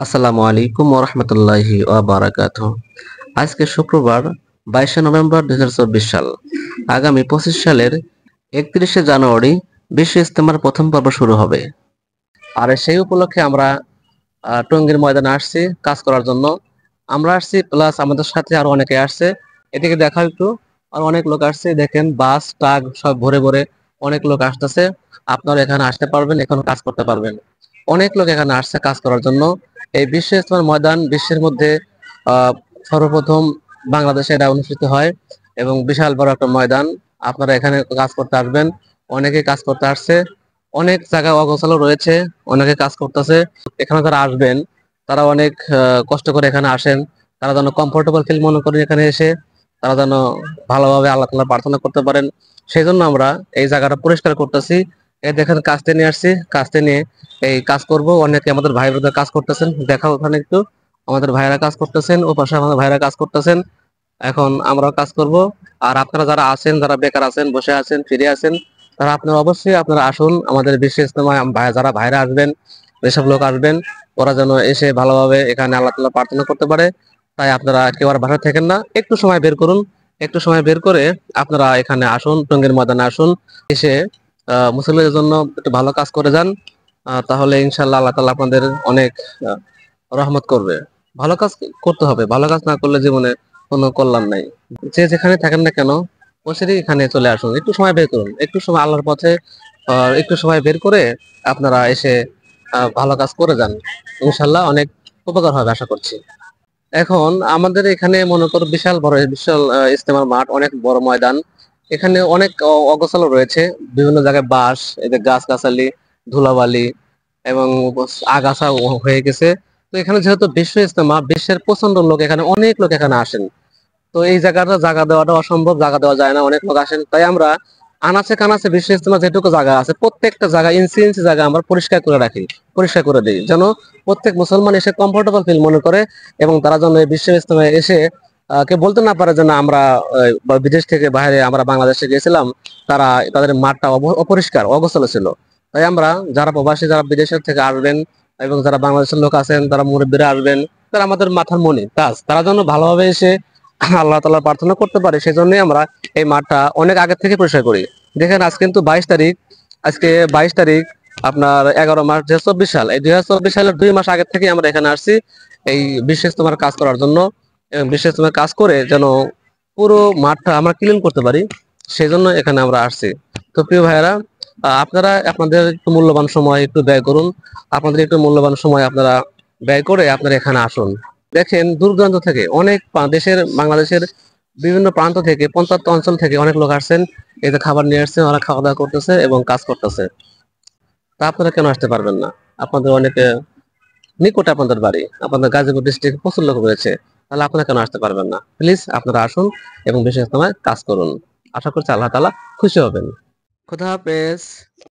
আসসালামু আলাইকুম ওয়া রাহমাতুল্লাহি ওয়া বারাকাতুহু। আজকে শুক্রবার 22শে নভেম্বর 2024 সাল। আগামী 25 সালের 31শে জানুয়ারি বিশ্ব ইজতেমার প্রথম পর্ব শুরু হবে। আর সেই উপলক্ষে আমরা টঙ্গীর ময়দানে আসছি কাজ করার জন্য। আমরা আসছি প্লাস আমাদের সাথে আরো অনেকে আসছে। এদিকে দেখাও একটু, আর অনেক লোক আসছে, দেখেন বাস ট্রাক সব ভরে ভরে অনেক লোক আসতেছে। আপনারা এখানে আসতে পারবেন, এখানে কাজ করতে পারবেন। অনেক লোক এখানে আসছে কাজ করার জন্য। এই বিশ্ব ইজতেমার ময়দান বিশ্বের মধ্যে আহ সর্বপ্রথম বাংলাদেশে এটা অনুষ্ঠিত হয় এবং বিশাল বড় একটা ময়দান। আপনারা এখানে কাজ করতে আসবেন। অনেকে কাজ করতে আসছে, অনেক জায়গা অগোছালো রয়েছে, অনেকে কাজ করতেছে। এখানে যারা আসবেন তারা অনেক কষ্ট করে এখানে আসেন। তারা যেন কমফোর্টেবল ফিল মনে করেন এখানে এসে, তারা যেন ভালোভাবে আল্লাহ তাআলা প্রার্থনা করতে পারেন। সেই জন্য আমরা এই জায়গাটা পরিষ্কার করতেছি। এই দেখেন কাস্তে নিয়ে আসছি, কাস্তে নিয়ে এই কাজ করব। অনেকে আমাদের ভাই বোনেরা কাজ করতেছেন, দেখাও ওখানে একটু। আমাদের ভাইরা কাজ করতেছেন, ও পাশে আমাদের ভাইরা কাজ করতেছেন। এখন আমরাও কাজ করব। আর আপনারা যারা আছেন, যারা বেকার আছেন, বসে আছেন, ফিরে আছেন, তারা আপনারা অবশ্যই আপনারা আসুন আমাদের বিশ্ব ইজতেমায়। যারা ভাইরা আসবেন, যেসব লোক আসবেন, ওরা যেন এসে ভালোভাবে এখানে আল্লাহ তাআলা প্রার্থনা করতে পারে। তাই আপনারা কেউ আর বাসা থাকেন না, একটু সময় বের করুন। একটু সময় বের করে আপনারা এখানে আসুন, টঙ্গীর ময়দানে আসুন। এসে মুসল্লিদের জন্য একটু ভালো কাজ করে যান। তাহলে ইনশাল্লাহ আল্লাহ তাআলা আপনাদের অনেক আহ, রহমত করবে। ভালো কাজ করতে হবে, ভালো কাজ না করলে জীবনে কোনো কল্যাণ নাই। যে যেখানে থাকেন না কেন, বসেরই এখানে চলে আসুন, একটু সময় বের করুন, একটু সময় আল্লাহর পথে একটু সময় বের করে আপনারা এসে ভালো কাজ করে যান। ইনশাল্লাহ অনেক উপকার হবে আশা করছি। এখন আমাদের এখানে মনে করো বিশাল বড় বিশাল ইজতেমার মাঠ, অনেক বড় ময়দান। এখানে অনেক অগোছালো রয়েছে। বিভিন্ন জায়গায় বাঁশ, এদের গাছ গাছালি, ধুলাবালি এবং আগাছা হয়ে গেছে। তো এখানে যেহেতু বিশ্ব ইজতেমা, বিশ্বের প্রচন্ড লোক, এখানে অনেক লোক এখানে আসেন। তো এই জায়গাটা জায়গা দেওয়াটা অসম্ভব, জায়গা দেওয়া যায় না, অনেক লোক আসেন। তাই আমরা আনাচে কানাচে বিশ্ব ইজতেমা যেটুকু জায়গা আছে, প্রত্যেকটা জায়গা ইঞ্চি ইঞ্চি জায়গা আমরা পরিষ্কার করে রাখি, পরিষ্কার করে দিই, যেন প্রত্যেক মুসলমান এসে কমফোর্টেবল ফিল মনে করে। এবং তারা যেন এই বিশ্ব ইজতেমায় এসে কেউ বলতে না পারে যে না আমরা বা বিদেশ থেকে বাইরে আমরা বাংলাদেশে গিয়েছিলাম, তারা তাদের মাঠটা অপরিষ্কার অগোছালো ছিল। তাই আমরা যারা প্রবাসী, যারা বিদেশের থেকে আসবেন এবং যারা বাংলাদেশের লোক আছেন, তারা মুরব্বীরা আসবেন, তারা আমাদের মাথার মনি তাজ, তারা যেন ভালোভাবে এসে আল্লাহ তাআলা প্রার্থনা করতে পারে। সেই জন্যই আমরা এই মাঠটা অনেক আগে থেকে পরিষ্কার করি। দেখেন আজ কিন্তু 22 তারিখ, আজকে 22 তারিখ, আপনার 11 মার্চ 2024 সাল। এই 2024 সালের 2 মাস আগে থেকে আমরা এখানে আসছি এই বিশ্ব ইজতেমার কাজ করার জন্য। এবং বিশ্ব ইজতেমার কাজ করে যেন পুরো মাঠটা আমরা ক্লিন করতে পারি, সেই জন্য এখানে আমরা আসছি। তো প্রিয় ভাইয়েরা, আপনারা আপনাদের একটু মূল্যবান সময় একটু ব্যয় করুন। আপনাদের একটু মূল্যবান সময় আপনারা ব্যয় করে আপনারা এখানে আসুন। দেখেন দূর দূরান্ত থেকে অনেক দেশের, বাংলাদেশের বিভিন্ন প্রান্ত থেকে, প্রত্যন্ত অঞ্চল থেকে অনেক লোক আসছেন। এতে খাবার নিয়ে আসছেন, ওরা খাওয়া দাওয়া করতেছে এবং কাজ করতেছে। তা আপনারা কেন আসতে পারবেন না? আপনাদের অনেকে নিকটে আপনাদের বাড়ি, আপনাদের গাজীপুর ডিস্ট্রিক্ট প্রচুর লোক রয়েছে। তাহলে আপনারা কেন আসতে পারবেন না? প্লিজ আপনারা আসুন এবং বিশেষ সময় কাজ করুন। আশা করছি আল্লাহ তাআলা খুশি হবেন। খোদা হাফেজ।